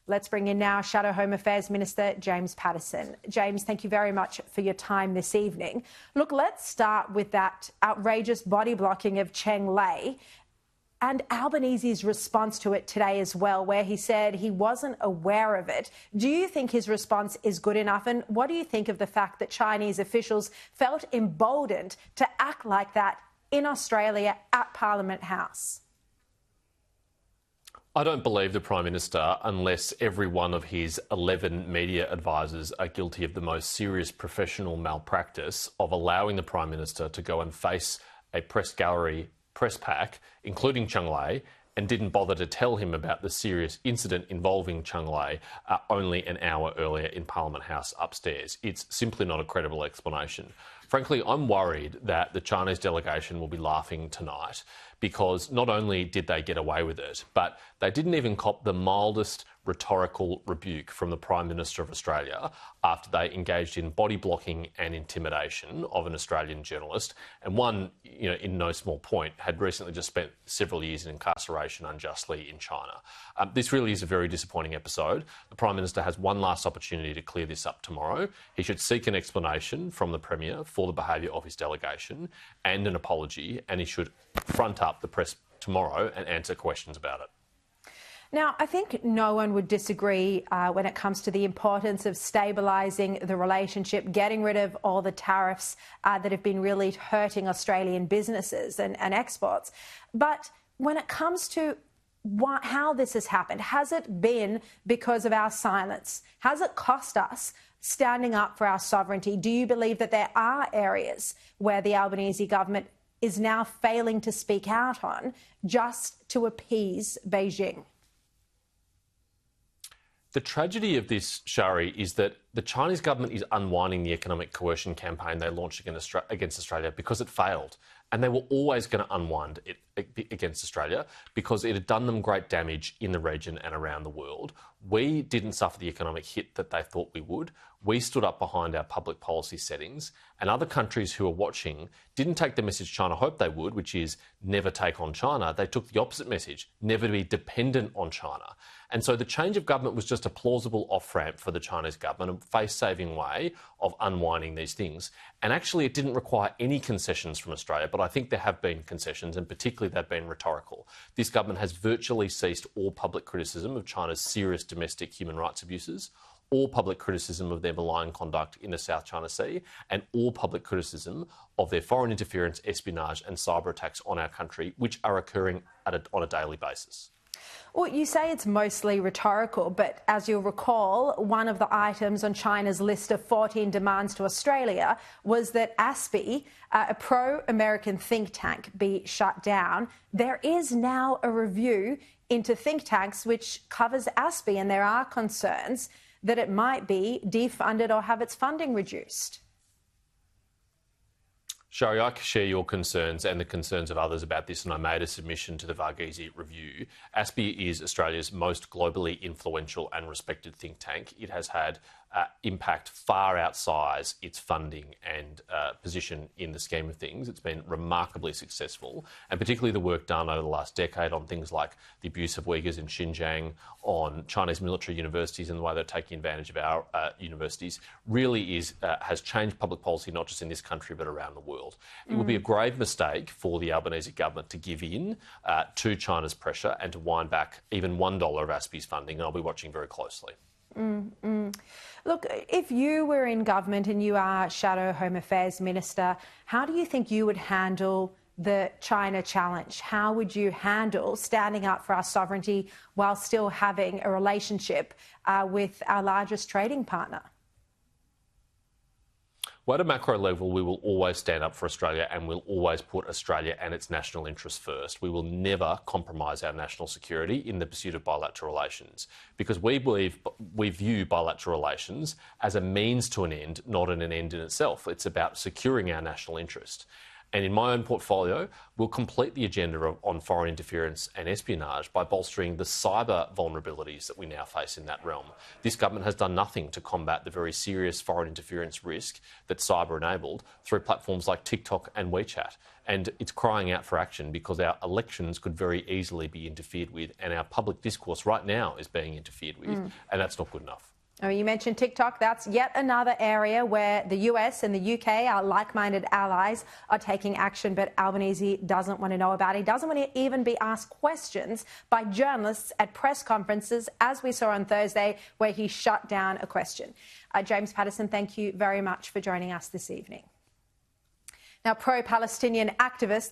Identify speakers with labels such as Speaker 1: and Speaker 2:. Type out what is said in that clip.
Speaker 1: Let's bring in now Shadow Home Affairs Minister James Paterson. James, thank you very much for your time this evening. Look, let's start with that outrageous body blocking of Cheng Lei and Albanese's response to it today as well, where he said he wasn't aware of it. Do you think his response is good enough? And what do you think of the fact that Chinese officials felt emboldened to act like that in Australia at Parliament House?
Speaker 2: I don't believe the Prime Minister unless every one of his 11 media advisors are guilty of the most serious professional malpractice of allowing the Prime Minister to go and face a press gallery press pack, including Cheng Lei, and didn't bother to tell him about the serious incident involving Cheng Lei only an hour earlier in Parliament House upstairs. It's simply not a credible explanation. Frankly, I'm worried that the Chinese delegation will be laughing tonight because not only did they get away with it, but they didn't even cop the mildest rhetorical rebuke from the Prime Minister of Australia after they engaged in body blocking and intimidation of an Australian journalist, and one, in no small point, had recently just spent several years in incarceration unjustly in China. This really is a very disappointing episode. The Prime Minister has one last opportunity to clear this up tomorrow. He should seek an explanation from the Premier for the behaviour of his delegation and an apology, and he should front up the press tomorrow and answer questions about it.
Speaker 1: Now, I think no one would disagree when it comes to the importance of stabilising the relationship, getting rid of all the tariffs that have been really hurting Australian businesses and exports. But when it comes to how this has happened, has it been because of our silence? Has it cost us standing up for our sovereignty? Do you believe that there are areas where the Albanese government is now failing to speak out on just to appease Beijing?
Speaker 2: The tragedy of this, Shari, is that the Chinese government is unwinding the economic coercion campaign they launched against Australia because it failed. And they were always going to unwind it against Australia because it had done them great damage in the region and around the world. We didn't suffer the economic hit that they thought we would. We stood up behind our public policy settings, and other countries who are watching didn't take the message China hoped they would, which is never take on China. They took the opposite message, never to be dependent on China. And so the change of government was just a plausible off-ramp for the Chinese government, a face-saving way of unwinding these things. And actually it didn't require any concessions from Australia, but I think there have been concessions, and particularly they've been rhetorical. This government has virtually ceased all public criticism of China's serious domestic human rights abuses, all public criticism of their malign conduct in the South China Sea, and all public criticism of their foreign interference, espionage and cyber attacks on our country, which are occurring on a daily basis.
Speaker 1: Well, you say it's mostly rhetorical, but as you'll recall, one of the items on China's list of 14 demands to Australia was that ASPI, a pro-American think tank, be shut down. There is now a review into think tanks which covers ASPI, and there are concerns that it might be defunded or have its funding reduced.
Speaker 2: Shari, I share your concerns and the concerns of others about this, and I made a submission to the Varghese review. ASPI is Australia's most globally influential and respected think tank. It has had impact far outside its funding and position in the scheme of things. It's been remarkably successful, and particularly the work done over the last decade on things like the abuse of Uyghurs in Xinjiang, on Chinese military universities and the way they're taking advantage of our universities, really has changed public policy not just in this country but around the world. It would be a grave mistake for the Albanese government to give in to China's pressure and to wind back even $1 of ASPI's funding, and I'll be watching very closely.
Speaker 1: Look, if you were in government and you are Shadow Home Affairs Minister, how do you think you would handle the China challenge? How would you handle standing up for our sovereignty while still having a relationship with our largest trading partner?
Speaker 2: Well, at a macro level, we will always stand up for Australia and we'll always put Australia and its national interests first. We will never compromise our national security in the pursuit of bilateral relations, because we view bilateral relations as a means to an end, not an end in itself. It's about securing our national interest. And in my own portfolio, we'll complete the agenda on foreign interference and espionage by bolstering the cyber vulnerabilities that we now face in that realm. This government has done nothing to combat the very serious foreign interference risk that's cyber-enabled through platforms like Tik Tok and WeChat. And it's crying out for action because our elections could very easily be interfered with, and our public discourse right now is being interfered with, and that's not good enough.
Speaker 1: Oh, you mentioned Tik Tok. That's yet another area where the US and the UK, our like-minded allies, are taking action, but Albanese doesn't want to know about it. He doesn't want to even be asked questions by journalists at press conferences, as we saw on Thursday, where he shut down a question. James Patterson, thank you very much for joining us this evening. Now, pro-Palestinian activists